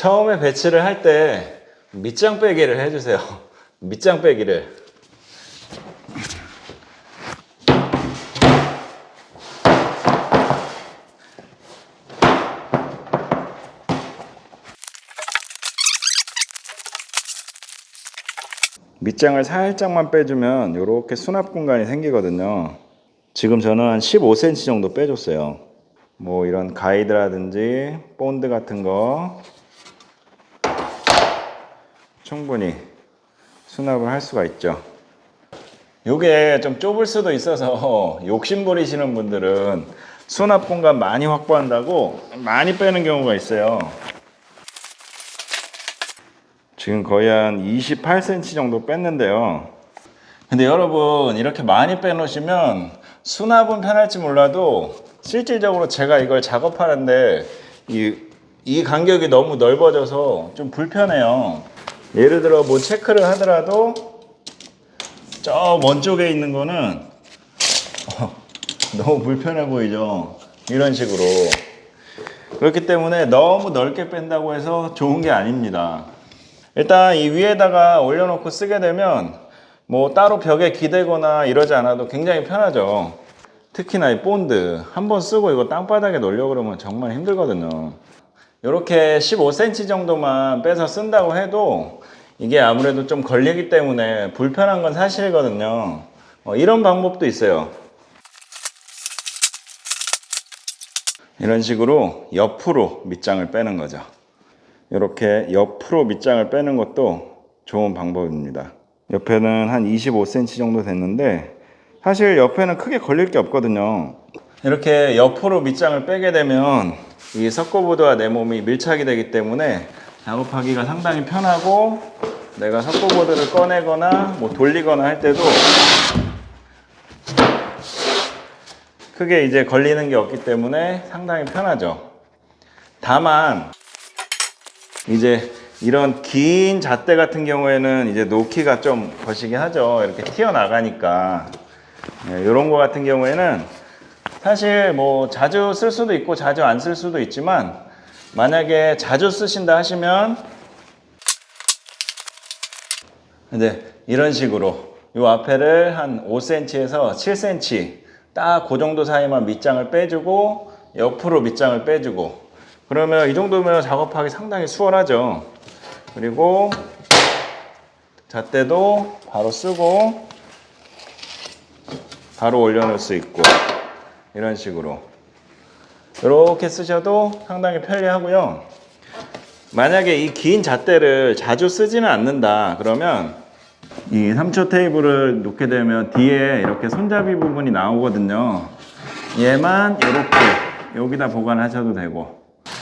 처음에 배치를 할 때 밑장 빼기를 해주세요. 밑장 빼기를. 밑장을 살짝만 빼주면 이렇게 수납 공간이 생기거든요. 지금 저는 한 15cm 정도 빼줬어요. 뭐 이런 가이드라든지 본드 같은 거 충분히 수납을 할 수가 있죠. 이게 좀 좁을 수도 있어서 욕심 부리시는 분들은 수납 공간 많이 확보한다고 많이 빼는 경우가 있어요. 지금 거의 한 28cm 정도 뺐는데요. 근데 여러분 이렇게 많이 빼놓으시면 수납은 편할지 몰라도 실질적으로 제가 이걸 작업하는데 이 간격이 너무 넓어져서 좀 불편해요. 예를 들어 뭐 체크를 하더라도 저 먼 쪽에 있는 거는 너무 불편해 보이죠. 이런 식으로. 그렇기 때문에 너무 넓게 뺀다고 해서 좋은 게 아닙니다. 일단 이 위에다가 올려놓고 쓰게 되면 뭐 따로 벽에 기대거나 이러지 않아도 굉장히 편하죠. 특히나 이 본드 한번 쓰고 이거 땅바닥에 놓으려고 그러면 정말 힘들거든요. 이렇게 15cm 정도만 빼서 쓴다고 해도 이게 아무래도 좀 걸리기 때문에 불편한 건 사실이거든요. 이런 방법도 있어요. 이런 식으로 옆으로 밑장을 빼는 거죠. 이렇게 옆으로 밑장을 빼는 것도 좋은 방법입니다. 옆에는 한 25cm 정도 됐는데 사실 옆에는 크게 걸릴 게 없거든요. 이렇게 옆으로 밑장을 빼게 되면 이 석고보드와 내 몸이 밀착이 되기 때문에 작업하기가 상당히 편하고 내가 석고보드를 꺼내거나 뭐 돌리거나 할 때도 크게 이제 걸리는 게 없기 때문에 상당히 편하죠. 다만 이제 이런 긴 잣대 같은 경우에는 이제 놓기가 좀 거시기 하죠. 이렇게 튀어나가니까. 이런 거 같은 경우에는 사실 뭐 자주 쓸 수도 있고 자주 안 쓸 수도 있지만 만약에 자주 쓰신다 하시면 이제 이런 식으로 이 앞에를 한 5cm에서 7cm 딱 그 정도 사이만 밑장을 빼주고 옆으로 밑장을 빼주고 그러면 이 정도면 작업하기 상당히 수월하죠. 그리고 잣대도 바로 쓰고 바로 올려놓을 수 있고 이런 식으로 이렇게 쓰셔도 상당히 편리하고요. 만약에 이 긴 잣대를 자주 쓰지는 않는다 그러면 이 3초 테이블을 놓게 되면 뒤에 이렇게 손잡이 부분이 나오거든요. 얘만 이렇게 여기다 보관하셔도 되고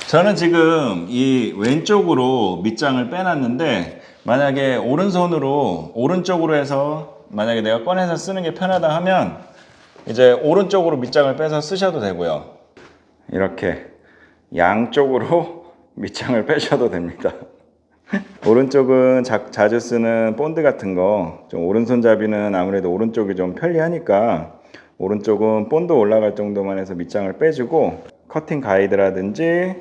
저는 지금 이 왼쪽으로 밑장을 빼놨는데 만약에 오른손으로 오른쪽으로 해서 만약에 내가 꺼내서 쓰는 게 편하다 하면 이제 오른쪽으로 밑장을 빼서 쓰셔도 되고요. 이렇게 양쪽으로 밑장을 빼셔도 됩니다. 오른쪽은 자주 쓰는 본드 같은 거 좀 오른손잡이는 아무래도 오른쪽이 좀 편리하니까 오른쪽은 본드 올라갈 정도만 해서 밑장을 빼주고 커팅 가이드라든지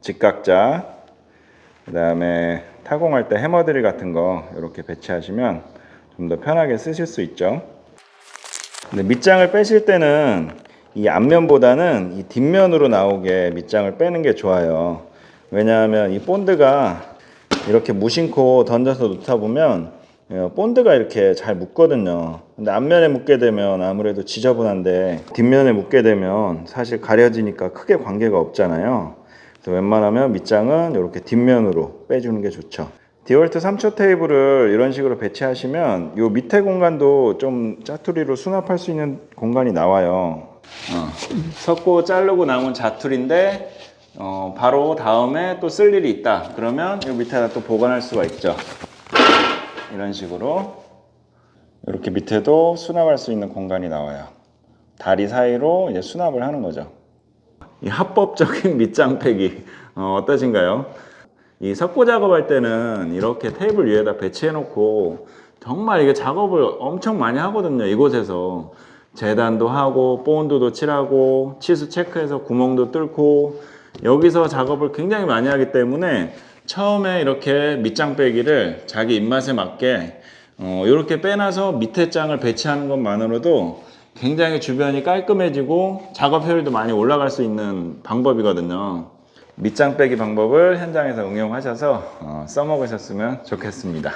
직각자 그 다음에 타공할 때 해머드릴 같은 거 이렇게 배치하시면 좀 더 편하게 쓰실 수 있죠. 근데 밑장을 빼실 때는 이 앞면보다는 이 뒷면으로 나오게 밑장을 빼는 게 좋아요. 왜냐하면 이 본드가 이렇게 무심코 던져서 놓다 보면 본드가 이렇게 잘 묻거든요. 근데 앞면에 묻게 되면 아무래도 지저분한데 뒷면에 묻게 되면 사실 가려지니까 크게 관계가 없잖아요. 그래서 웬만하면 밑장은 이렇게 뒷면으로 빼주는 게 좋죠. 디월트 3초 테이블을 이런 식으로 배치하시면 이 밑에 공간도 좀 짜투리로 수납할 수 있는 공간이 나와요. 섞고 자르고 남은 자투리인데 바로 다음에 또 쓸 일이 있다 그러면 이 밑에다 또 보관할 수가 있죠. 이런 식으로 이렇게 밑에도 수납할 수 있는 공간이 나와요. 다리 사이로 이제 수납을 하는 거죠. 이 합법적인 밑장 빼기 어떠신가요? 이 석고 작업할 때는 이렇게 테이블 위에다 배치해 놓고 정말 이게 작업을 엄청 많이 하거든요. 이곳에서 재단도 하고 본드도 칠하고 치수 체크해서 구멍도 뚫고 여기서 작업을 굉장히 많이 하기 때문에 처음에 이렇게 밑장 빼기를 자기 입맛에 맞게 이렇게 빼놔서 밑에 장을 배치하는 것만으로도 굉장히 주변이 깔끔해지고 작업 효율도 많이 올라갈 수 있는 방법이거든요. 밑장 빼기 방법을 현장에서 응용하셔서 써먹으셨으면 좋겠습니다.